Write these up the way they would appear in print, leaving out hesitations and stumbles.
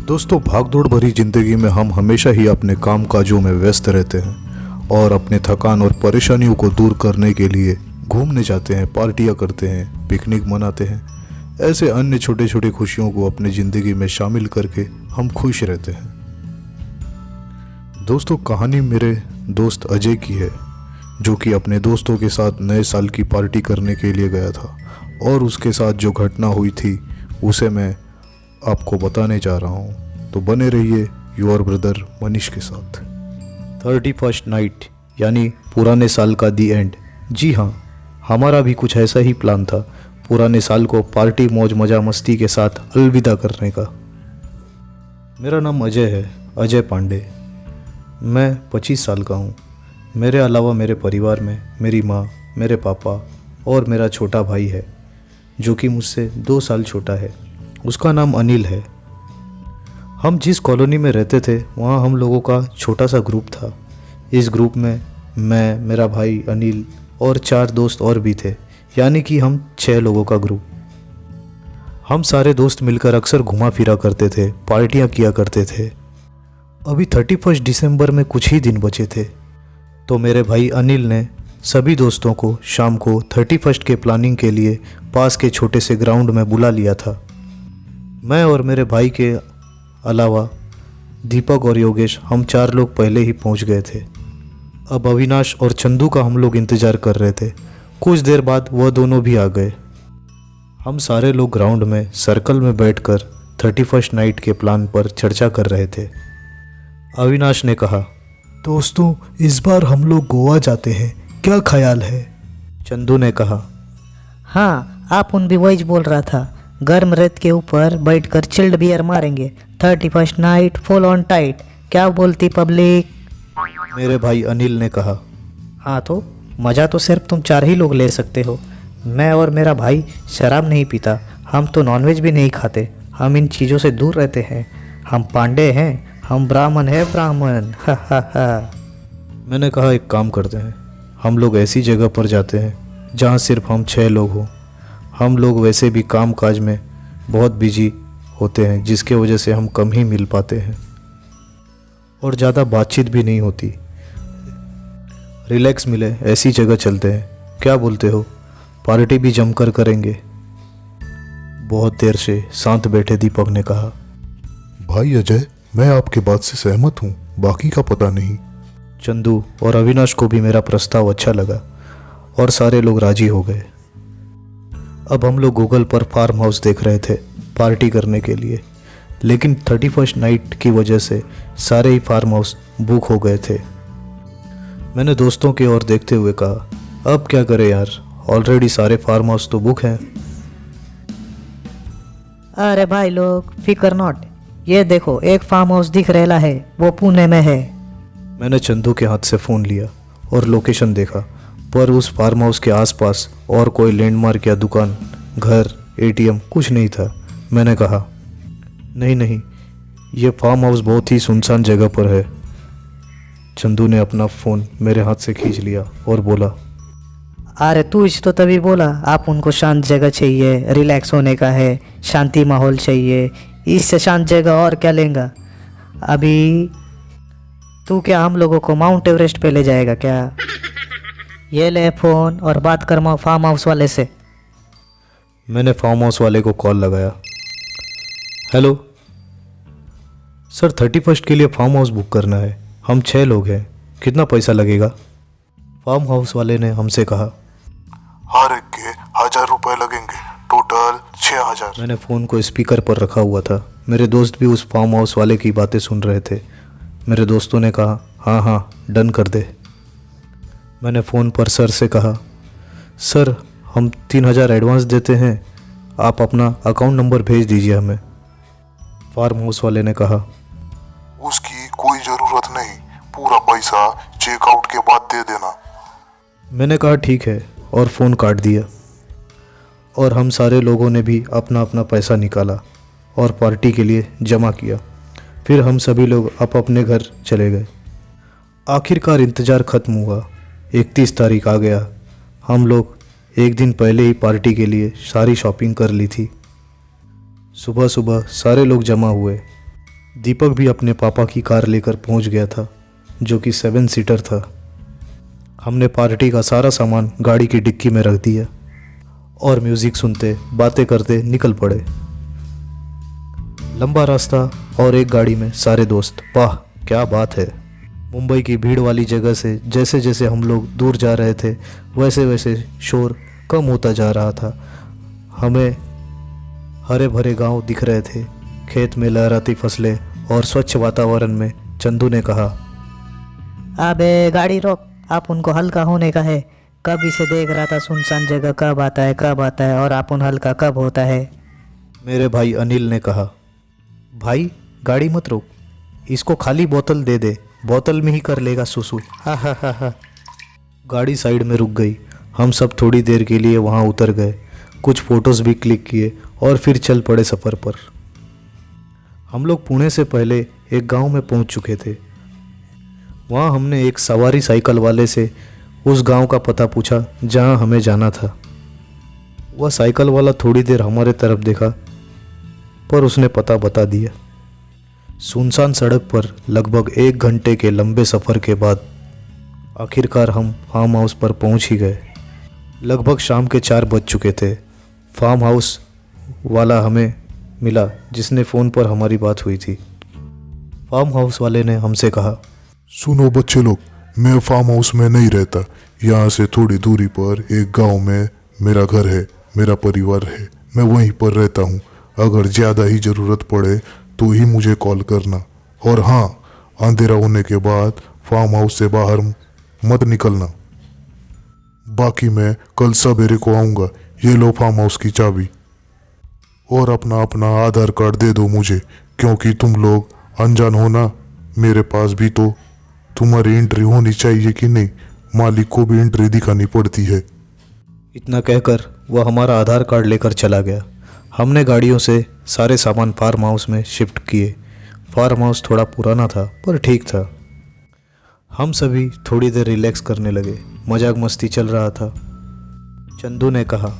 दोस्तों, भागदौड़ भरी जिंदगी में हम हमेशा ही अपने काम काजों में व्यस्त रहते हैं और अपने थकान और परेशानियों को दूर करने के लिए घूमने जाते हैं, पार्टियां करते हैं, पिकनिक मनाते हैं। ऐसे अन्य छोटे छोटे खुशियों को अपनी ज़िंदगी में शामिल करके हम खुश रहते हैं। दोस्तों, कहानी मेरे दोस्त अजय की है, जो कि अपने दोस्तों के साथ नए साल की पार्टी करने के लिए गया था और उसके साथ जो घटना हुई थी उसे मैं आपको बताने जा रहा हूँ। तो बने रहिए योर ब्रदर मनीष के साथ। 31st नाइट यानी पुराने साल का दी एंड। जी हाँ, हमारा भी कुछ ऐसा ही प्लान था, पुराने साल को पार्टी मौज मजा मस्ती के साथ अलविदा करने का। मेरा नाम अजय है, अजय पांडे। मैं 25 साल का हूँ। मेरे अलावा मेरे परिवार में मेरी माँ, मेरे पापा और मेरा छोटा भाई है, जो कि मुझसे 2 साल छोटा है। उसका नाम अनिल है। हम जिस कॉलोनी में रहते थे वहाँ हम लोगों का छोटा सा ग्रुप था। इस ग्रुप में मैं, मेरा भाई अनिल और 4 दोस्त और भी थे, यानी कि हम 6 लोगों का ग्रुप। हम सारे दोस्त मिलकर अक्सर घुमा फिरा करते थे, पार्टियाँ किया करते थे। अभी 31 दिसंबर में कुछ ही दिन बचे थे, तो मेरे भाई अनिल ने सभी दोस्तों को शाम को 31 के प्लानिंग के लिए पास के छोटे से ग्राउंड में बुला लिया था। मैं और मेरे भाई के अलावा दीपक और योगेश, हम 4 लोग पहले ही पहुंच गए थे। अब अविनाश और चंदू का हम लोग इंतज़ार कर रहे थे। कुछ देर बाद वह दोनों भी आ गए। हम सारे लोग ग्राउंड में सर्कल में बैठकर 31 नाइट के प्लान पर चर्चा कर रहे थे। अविनाश ने कहा, दोस्तों, इस बार हम लोग गोवा जाते हैं, क्या ख्याल है? चंदू ने कहा, हाँ, आप उन भी वही बोल रहा था, गर्म रेत के ऊपर बैठकर चिल्ड बियर मारेंगे, 31 नाइट फुल ऑन टाइट, क्या बोलती पब्लिक? मेरे भाई अनिल ने कहा। हाँ, तो मज़ा तो सिर्फ तुम 4 ही लोग ले सकते हो। मैं और मेरा भाई शराब नहीं पीता, हम तो नॉनवेज भी नहीं खाते, हम इन चीज़ों से दूर रहते हैं। हम पांडे हैं, हम ब्राह्मण हैं, ब्राह्मण। हा हा हा। मैंने कहा, एक काम करते हैं, हम लोग ऐसी जगह पर जाते हैं जहाँ सिर्फ हम 6 लोग हों। हम लोग वैसे भी काम काज में बहुत बिजी होते हैं, जिसके वजह से हम कम ही मिल पाते हैं और ज़्यादा बातचीत भी नहीं होती। रिलैक्स मिले ऐसी जगह चलते हैं, क्या बोलते हो? पार्टी भी जमकर करेंगे। बहुत देर से शांत बैठे दीपक ने कहा, भाई अजय, मैं आपके बात से सहमत हूँ, बाकी का पता नहीं। चंदू और अविनाश को भी मेरा प्रस्ताव अच्छा लगा और सारे लोग राजी हो गए। अब हम लोग गूगल पर फार्म हाउस देख रहे थे पार्टी करने के लिए, लेकिन 31 नाइट की वजह से सारे ही फार्म हाउस बुक हो गए थे। मैंने दोस्तों की ओर देखते हुए कहा, अब क्या करें यार, ऑलरेडी सारे फार्म हाउस तो बुक हैं। अरे भाई लोग, फिकर नॉट, ये देखो एक फार्म हाउस दिख रहा है, वो पुणे में है। मैंने चंदू के हाथ से फ़ोन लिया और लोकेशन देखा, पर उस फार्म हाउस के आसपास और कोई लैंडमार्क या दुकान, घर, एटीएम कुछ नहीं था। मैंने कहा, नहीं, ये फार्म हाउस बहुत ही सुनसान जगह पर है। चंदू ने अपना फ़ोन मेरे हाथ से खींच लिया और बोला, अरे तू तो तभी बोला, आप उनको शांत जगह चाहिए, रिलैक्स होने का है, शांति माहौल चाहिए, इससे शांत जगह और क्या लेगा? अभी तू क्या हम लोगों को माउंट एवरेस्ट पे ले जाएगा क्या? ये ले फ़ोन और बात कर फार्म हाउस वाले से। मैंने फार्म हाउस वाले को कॉल लगाया। हेलो सर, 31 के लिए फार्म हाउस बुक करना है, हम 6 लोग हैं, कितना पैसा लगेगा? फार्म हाउस वाले ने हमसे कहा, हर एक के 1000 रुपए लगेंगे, टोटल 6000। मैंने फ़ोन को स्पीकर पर रखा हुआ था। मेरे दोस्त भी उस फार्म हाउस वाले की बातें सुन रहे थे। मेरे दोस्तों ने कहा, हाँ, डन कर दे। मैंने फ़ोन पर सर से कहा, सर हम 3000 एडवांस देते हैं, आप अपना अकाउंट नंबर भेज दीजिए हमें। फार्म हाउस वाले ने कहा, उसकी कोई ज़रूरत नहीं, पूरा पैसा चेकआउट के बाद दे देना। मैंने कहा ठीक है और फ़ोन काट दिया। और हम सारे लोगों ने भी अपना अपना पैसा निकाला और पार्टी के लिए जमा किया। फिर हम सभी लोग अपने घर चले गए। आखिरकार इंतज़ार ख़त्म हुआ। 31 तारीख आ गया। हम लोग एक दिन पहले ही पार्टी के लिए सारी शॉपिंग कर ली थी। सुबह सुबह सारे लोग जमा हुए। दीपक भी अपने पापा की कार लेकर पहुंच गया था, जो कि 7 सीटर था। हमने पार्टी का सारा सामान गाड़ी की डिक्की में रख दिया और म्यूज़िक सुनते बातें करते निकल पड़े। लंबा रास्ता और एक गाड़ी में सारे दोस्त। वाह क्या बात है। मुंबई की भीड़ वाली जगह से जैसे जैसे हम लोग दूर जा रहे थे वैसे वैसे शोर कम होता जा रहा था। हमें हरे भरे गांव दिख रहे थे, खेत में लहराती फसलें और स्वच्छ वातावरण में। चंदू ने कहा, अबे गाड़ी रोक, आप उनको हल्का होने का है। कभी से देख रहा था सुनसान जगह कब आता है और आप उन हल्का कब होता है। मेरे भाई अनिल ने कहा, भाई गाड़ी मत रोक, इसको खाली बोतल दे दे, बोतल में ही कर लेगा सुसु। हा हा हा हा। गाड़ी साइड में रुक गई। हम सब थोड़ी देर के लिए वहाँ उतर गए, कुछ फ़ोटोज़ भी क्लिक किए और फिर चल पड़े सफ़र पर। हम लोग पुणे से पहले एक गांव में पहुंच चुके थे। वहाँ हमने एक सवारी साइकिल वाले से उस गांव का पता पूछा जहाँ हमें जाना था। वह साइकिल वाला थोड़ी देर हमारे तरफ देखा, पर उसने पता बता दिया। सुनसान सड़क पर लगभग 1 घंटे के लंबे सफ़र के बाद आखिरकार हम फार्म हाउस पर पहुंच ही गए। लगभग शाम के 4 बज चुके थे। फार्म हाउस वाला हमें मिला जिसने फ़ोन पर हमारी बात हुई थी। फार्म हाउस वाले ने हमसे कहा, सुनो बच्चे लोग, मैं फार्म हाउस में नहीं रहता। यहाँ से थोड़ी दूरी पर एक गांव में मेरा घर है, मेरा परिवार है, मैं वहीं पर रहता हूँ। अगर ज़्यादा ही ज़रूरत पड़े तो ही मुझे कॉल करना। और हाँ, अंधेरा होने के बाद फार्म हाउस से बाहर मत निकलना। बाकी मैं कल सवेरे को आऊँगा। ये लो फार्म हाउस की चाबी और अपना अपना आधार कार्ड दे दो मुझे, क्योंकि तुम लोग अनजान हो ना। मेरे पास भी तो तुम्हारी एंट्री होनी चाहिए कि नहीं, मालिक को भी एंट्री दिखानी पड़ती है। इतना कहकर वह हमारा आधार कार्ड लेकर चला गया। हमने गाड़ियों से सारे सामान फार्म हाउस में शिफ्ट किए। फार्म हाउस थोड़ा पुराना था पर ठीक था। हम सभी थोड़ी देर रिलैक्स करने लगे, मजाक मस्ती चल रहा था। चंदू ने कहा,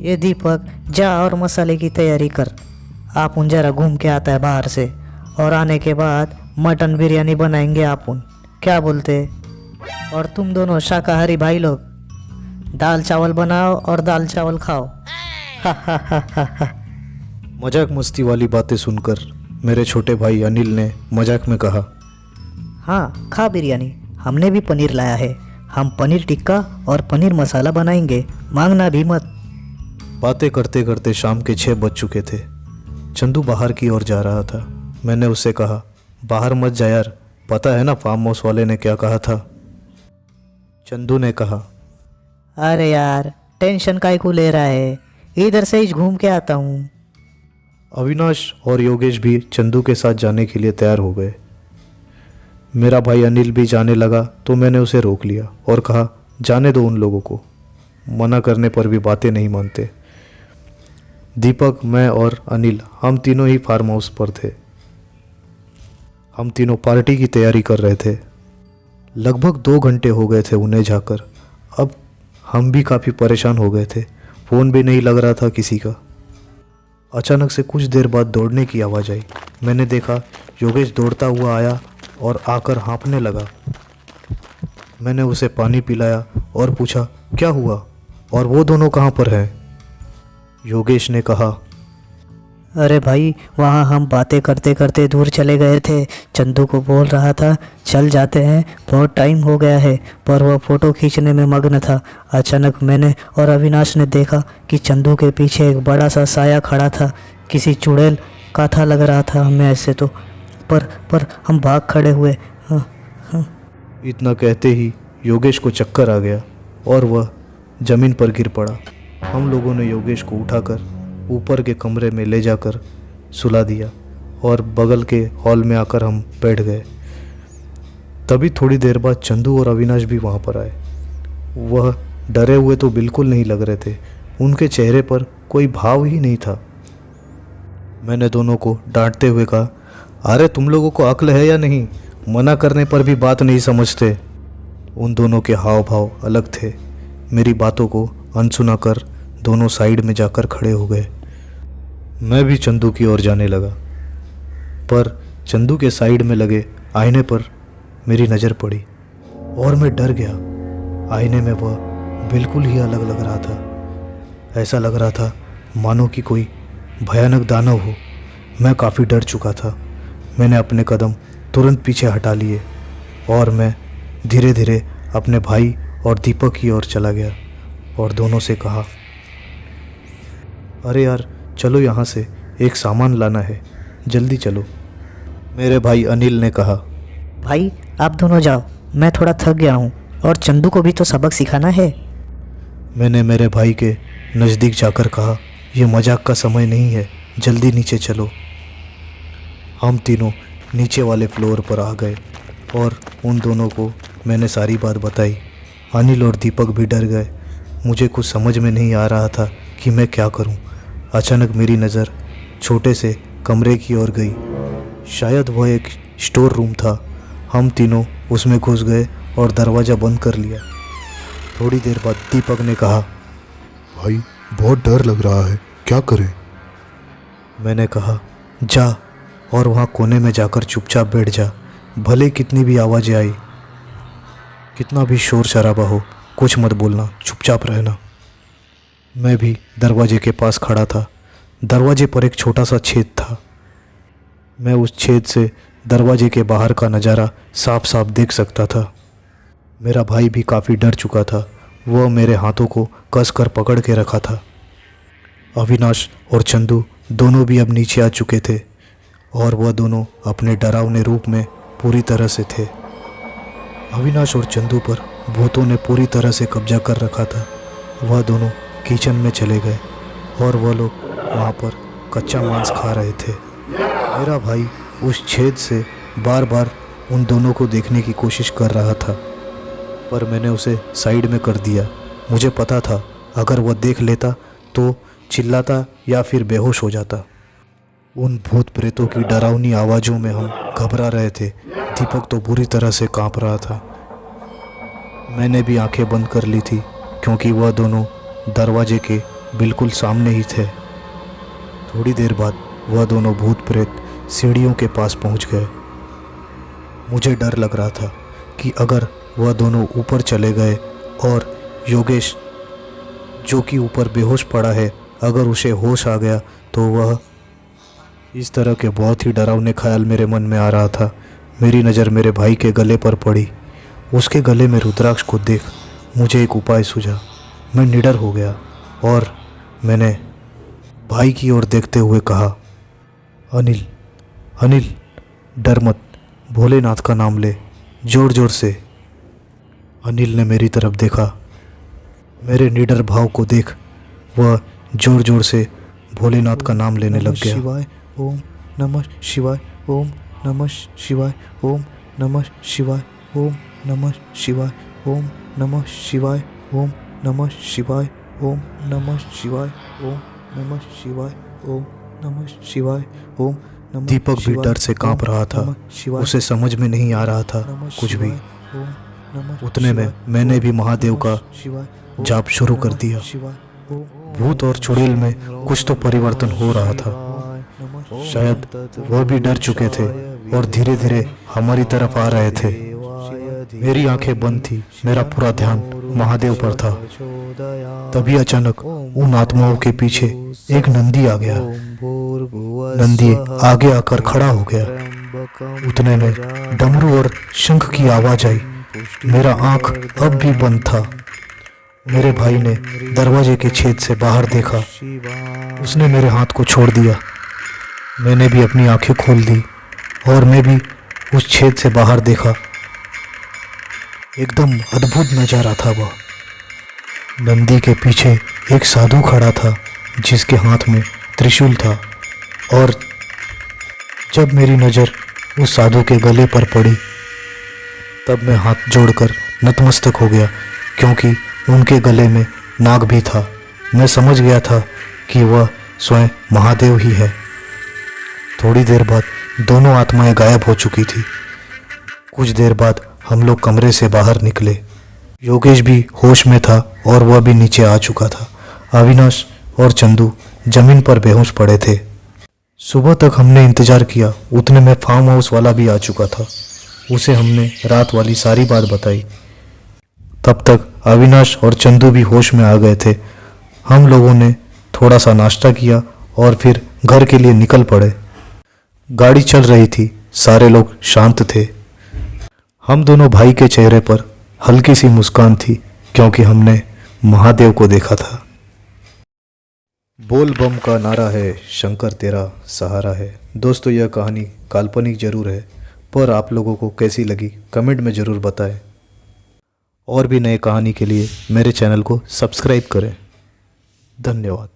ये दीपक जा और मसाले की तैयारी कर। आप उन जरा घूम के आता है बाहर से, और आने के बाद मटन बिरयानी बनाएंगे आप उन, क्या बोलते। और तुम दोनों शाकाहारी भाई लोग दाल चावल बनाओ और दाल चावल खाओ। हा हा हा हा हा। मजाक मस्ती वाली बातें सुनकर मेरे छोटे भाई अनिल ने मजाक में कहा, हाँ खा बिरयानी, हमने भी पनीर लाया है। हम पनीर टिक्का और पनीर मसाला बनाएंगे, मांगना भी मत। बातें करते करते शाम के 6 बज चुके थे। चंदू बाहर की ओर जा रहा था। मैंने उससे कहा, बाहर मत जा यार, पता है ना फार्म हाउस वाले ने क्या कहा था। चंदू ने कहा, अरे यार टेंशन काहे को ले रहा है, इधर से ही घूम के आता हूँ। अविनाश और योगेश भी चंदू के साथ जाने के लिए तैयार हो गए। मेरा भाई अनिल भी जाने लगा तो मैंने उसे रोक लिया और कहा, जाने दो उन लोगों को, मना करने पर भी बातें नहीं मानते। दीपक, मैं और अनिल हम तीनों ही फार्म हाउस पर थे। हम तीनों पार्टी की तैयारी कर रहे थे। लगभग 2 घंटे हो गए थे उन्हें जाकर। अब हम भी काफ़ी परेशान हो गए थे। फ़ोन भी नहीं लग रहा था किसी का। अचानक से कुछ देर बाद दौड़ने की आवाज़ आई। मैंने देखा योगेश दौड़ता हुआ आया और आकर हाँफने लगा। मैंने उसे पानी पिलाया और पूछा, क्या हुआ और वो दोनों कहाँ पर हैं। योगेश ने कहा, अरे भाई वहाँ हम बातें करते करते दूर चले गए थे। चंदू को बोल रहा था चल जाते हैं, बहुत टाइम हो गया है, पर वह फ़ोटो खींचने में मग्न था। अचानक मैंने और अविनाश ने देखा कि चंदू के पीछे एक बड़ा सा साया खड़ा था। किसी चुड़ैल का था लग रहा था हमें ऐसे तो, पर हम भाग खड़े हुए। हाँ। इतना कहते ही योगेश को चक्कर आ गया और वह ज़मीन पर गिर पड़ा। हम लोगों ने योगेश को उठाकर ऊपर के कमरे में ले जाकर सुला दिया और बगल के हॉल में आकर हम बैठ गए। तभी थोड़ी देर बाद चंदू और अविनाश भी वहाँ पर आए। वह डरे हुए तो बिल्कुल नहीं लग रहे थे, उनके चेहरे पर कोई भाव ही नहीं था। मैंने दोनों को डांटते हुए कहा, अरे तुम लोगों को अक्ल है या नहीं, मना करने पर भी बात नहीं समझते। उन दोनों के हाव भाव अलग थे। मेरी बातों को अनसुना कर दोनों साइड में जाकर खड़े हो गए। मैं भी चंदू की ओर जाने लगा, पर चंदू के साइड में लगे आईने पर मेरी नज़र पड़ी और मैं डर गया। आईने में वह बिल्कुल ही अलग लग रहा था। ऐसा लग रहा था मानो कि कोई भयानक दानव हो। मैं काफ़ी डर चुका था। मैंने अपने कदम तुरंत पीछे हटा लिए और मैं धीरे धीरे अपने भाई और दीपक की ओर चला गया और दोनों से कहा, अरे यार चलो यहाँ से, एक सामान लाना है, जल्दी चलो। मेरे भाई अनिल ने कहा, भाई आप दोनों जाओ, मैं थोड़ा थक गया हूँ और चंदू को भी तो सबक सिखाना है। मैंने मेरे भाई के नज़दीक जाकर कहा, यह मजाक का समय नहीं है, जल्दी नीचे चलो। हम तीनों नीचे वाले फ्लोर पर आ गए और उन दोनों को मैंने सारी बात बताई। अनिल और दीपक भी डर गए। मुझे कुछ समझ में नहीं आ रहा था कि मैं क्या करूं। अचानक मेरी नज़र छोटे से कमरे की ओर गई। शायद वह एक स्टोर रूम था। हम तीनों उसमें घुस गए और दरवाज़ा बंद कर लिया। थोड़ी देर बाद दीपक ने कहा, भाई बहुत डर लग रहा है, क्या करें? मैंने कहा, जा और वहाँ कोने में जाकर चुपचाप बैठ जा। भले कितनी भी आवाज़ें आई, कितना भी शोर शराबा हो, कुछ मत बोलना, चुपचाप रहना। मैं भी दरवाजे के पास खड़ा था। दरवाजे पर एक छोटा सा छेद था। मैं उस छेद से दरवाजे के बाहर का नज़ारा साफ साफ देख सकता था। मेरा भाई भी काफ़ी डर चुका था। वह मेरे हाथों को कसकर पकड़ के रखा था। अविनाश और चंदू दोनों भी अब नीचे आ चुके थे और वह दोनों अपने डरावने रूप में पूरी तरह से थे। अविनाश और चंदू पर भूतों ने पूरी तरह से कब्जा कर रखा था। वह दोनों किचन में चले गए और वह लोग वहाँ पर कच्चा मांस खा रहे थे। मेरा भाई उस छेद से बार बार उन दोनों को देखने की कोशिश कर रहा था, पर मैंने उसे साइड में कर दिया। मुझे पता था अगर वह देख लेता तो चिल्लाता या फिर बेहोश हो जाता। उन भूत प्रेतों की डरावनी आवाज़ों में हम घबरा रहे थे। दीपक तो बुरी तरह से कांप रहा था। मैंने भी आंखें बंद कर ली थी क्योंकि वह दोनों दरवाजे के बिल्कुल सामने ही थे। थोड़ी देर बाद वह दोनों भूत प्रेत सीढ़ियों के पास पहुंच गए। मुझे डर लग रहा था कि अगर वह दोनों ऊपर चले गए और योगेश, जो कि ऊपर बेहोश पड़ा है, अगर उसे होश आ गया तो वह, इस तरह के बहुत ही डरावने ख्याल मेरे मन में आ रहा था। मेरी नज़र मेरे भाई के गले पर पड़ी। उसके गले में रुद्राक्ष को देख मुझे एक उपाय सूझा। मैं निडर हो गया और मैंने भाई की ओर देखते हुए कहा, अनिल, अनिल, डर मत, भोलेनाथ का नाम ले, जोर जोर से। अनिल ने मेरी तरफ देखा। मेरे निडर भाव को देख वह जोर जोर से भोलेनाथ का नाम लेने लग गया। शिवाय ओम नमः शिवाय, ओम नमः शिवाय, ओम नमः शिवाय, ओम नमः शिवाय, ओम नमः शिवाय, ओम नमः शिवाय, ओम नमः शिवाय, ओम नमः शिवाय, ओम नमः शिवाय, ओम नमः। दीपक भी डर से कांप रहा था। उसे समझ में नहीं आ रहा था कुछ भी। उतने में मैंने भी महादेव का जाप शुरू कर दिया। भूत और चुड़ैल में कुछ तो परिवर्तन हो रहा था। शायद वह भी डर चुके थे और धीरे धीरे हमारी तरफ आ रहे थे। मेरी आंखें बंद थी। मेरा पूरा ध्यान महादेव पर था। तभी अचानक उन आत्माओं के पीछे एक नंदी आ गया। नंदी आगे आकर खड़ा हो गया। उतने में डमरू और शंख की आवाज आई। मेरा आंख अब भी बंद था। मेरे भाई ने दरवाजे के छेद से बाहर देखा। उसने मेरे हाथ को छोड़ दिया। मैंने भी अपनी आंखें खोल दी और मैं भी उस छेद से बाहर देखा। एकदम अद्भुत नजारा था वह। नंदी के पीछे एक साधु खड़ा था जिसके हाथ में त्रिशूल था। और जब मेरी नज़र उस साधु के गले पर पड़ी तब मैं हाथ जोड़कर नतमस्तक हो गया, क्योंकि उनके गले में नाग भी था। मैं समझ गया था कि वह स्वयं महादेव ही है। थोड़ी देर बाद दोनों आत्माएं गायब हो चुकी थी। कुछ देर बाद हम लोग कमरे से बाहर निकले। योगेश भी होश में था और वह भी नीचे आ चुका था। अविनाश और चंदू जमीन पर बेहोश पड़े थे। सुबह तक हमने इंतज़ार किया, उतने में फार्म हाउस वाला भी आ चुका था। उसे हमने रात वाली सारी बात बताई। तब तक अविनाश और चंदू भी होश में आ गए थे। हम लोगों ने थोड़ा सा नाश्ता किया और फिर घर के लिए निकल पड़े। गाड़ी चल रही थी, सारे लोग शांत थे। हम दोनों भाई के चेहरे पर हल्की सी मुस्कान थी क्योंकि हमने महादेव को देखा था। बोल बम का नारा है, शंकर तेरा सहारा है। दोस्तों, यह कहानी काल्पनिक जरूर है, पर आप लोगों को कैसी लगी कमेंट में ज़रूर बताएं। और भी नए कहानी के लिए मेरे चैनल को सब्सक्राइब करें। धन्यवाद।